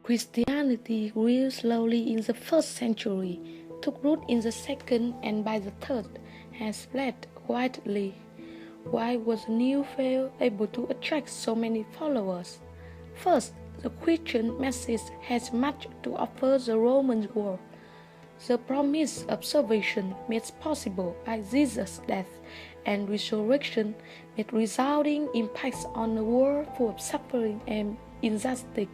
Christianity grew slowly in the first century, took root in the second, and by the third has spread widely. Why was the new faith able to attract so many followers? First, the Christian message has much to offer the Roman world. The promise of salvation made possible by Jesus' death and resurrection made resounding impacts on a world full of suffering and injustice.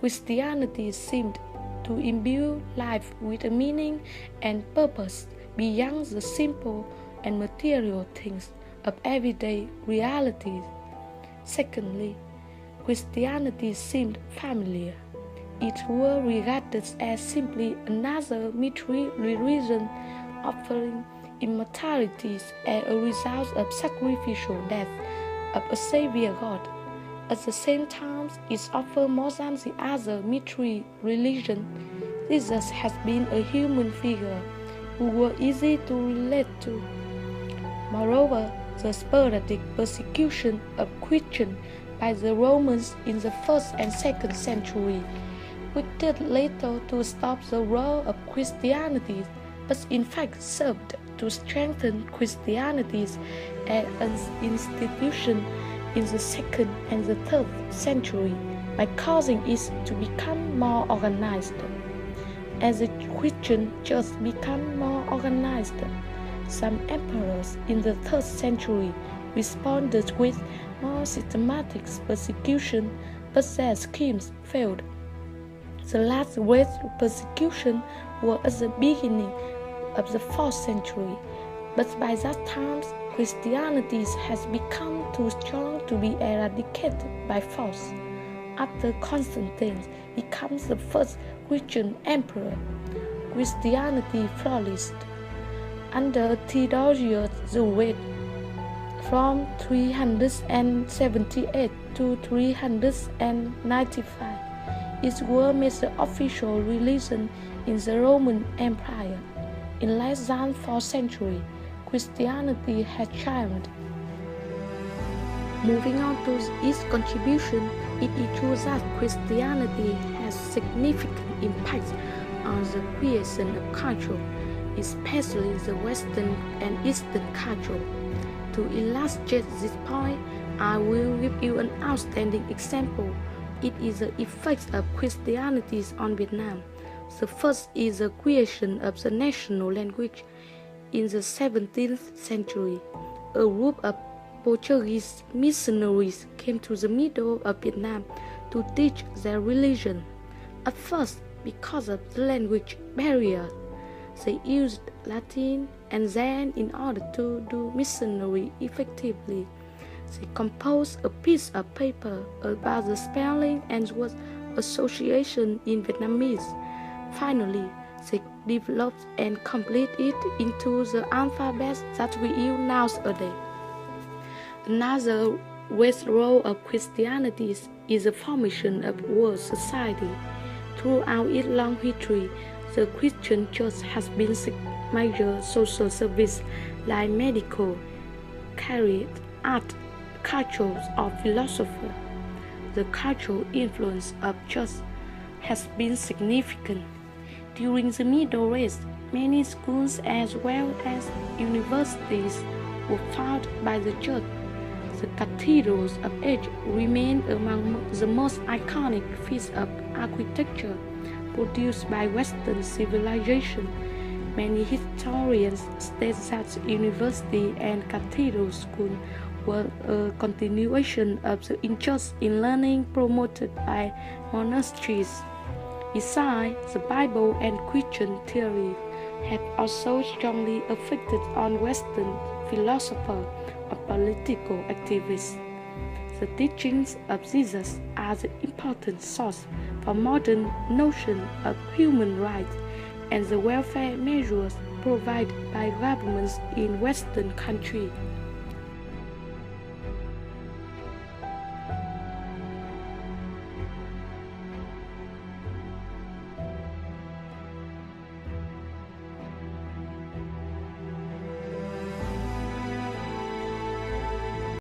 Christianity seemed to imbue life with a meaning and purpose beyond the simple and material things of everyday realities. Secondly, Christianity seemed familiar. It was regarded as simply another mystery religion offering immortality as a result of sacrificial death of a Savior God. At the same time, it offers more than the other mystery religion. Jesus has been a human figure who was easy to relate to. Moreover, the sporadic persecution of Christians by the Romans in the 1st and 2nd century, which did little to stop the growth of Christianity, but in fact served to strengthen Christianity as an institution in the 2nd and the 3rd century by causing it to become more organized. As the Christian church became more organized, some emperors in the 3rd century responded with more systematic persecution, but their schemes failed. The last great persecution was at the beginning of the 4th century, but by that time Christianity has become too strong to be eradicated by force. After Constantine becomes the first Christian emperor, Christianity flourished. Under Theodosius the Great, from 378 to 395, it was made the official religion in the Roman Empire. In less than 4 centuries, Christianity had triumphed. Moving on to its contribution, it is true that Christianity has significant impact on the creation of culture, especially the Western and Eastern culture. To illustrate this point, I will give you an outstanding example. It is the effect of Christianity on Vietnam. The first is the creation of the national language. In the 17th century, a group of Portuguese missionaries came to the middle of Vietnam to teach their religion. At first, because of the language barrier, they used Latin, and then, in order to do missionary effectively, they composed a piece of paper about the spelling and word association in Vietnamese. Finally, they developed and completed it into the alphabet that we use nowadays. Another great role of Christianity is the formation of world society. Throughout its long history, the Christian Church has been major social service like medical, career, art, culture, or philosophy. The cultural influence of church has been significant. During the Middle Ages, many schools as well as universities were founded by the church. The cathedrals of age remain among the most iconic feats of architecture produced by Western civilization. Many historians state that university and cathedral schools were a continuation of the interest in learning promoted by monasteries. Besides, the Bible and Christian theory have also strongly affected on Western philosophers or political activists. The teachings of Jesus are the important source for modern notion of human rights and the welfare measures provided by governments in Western countries.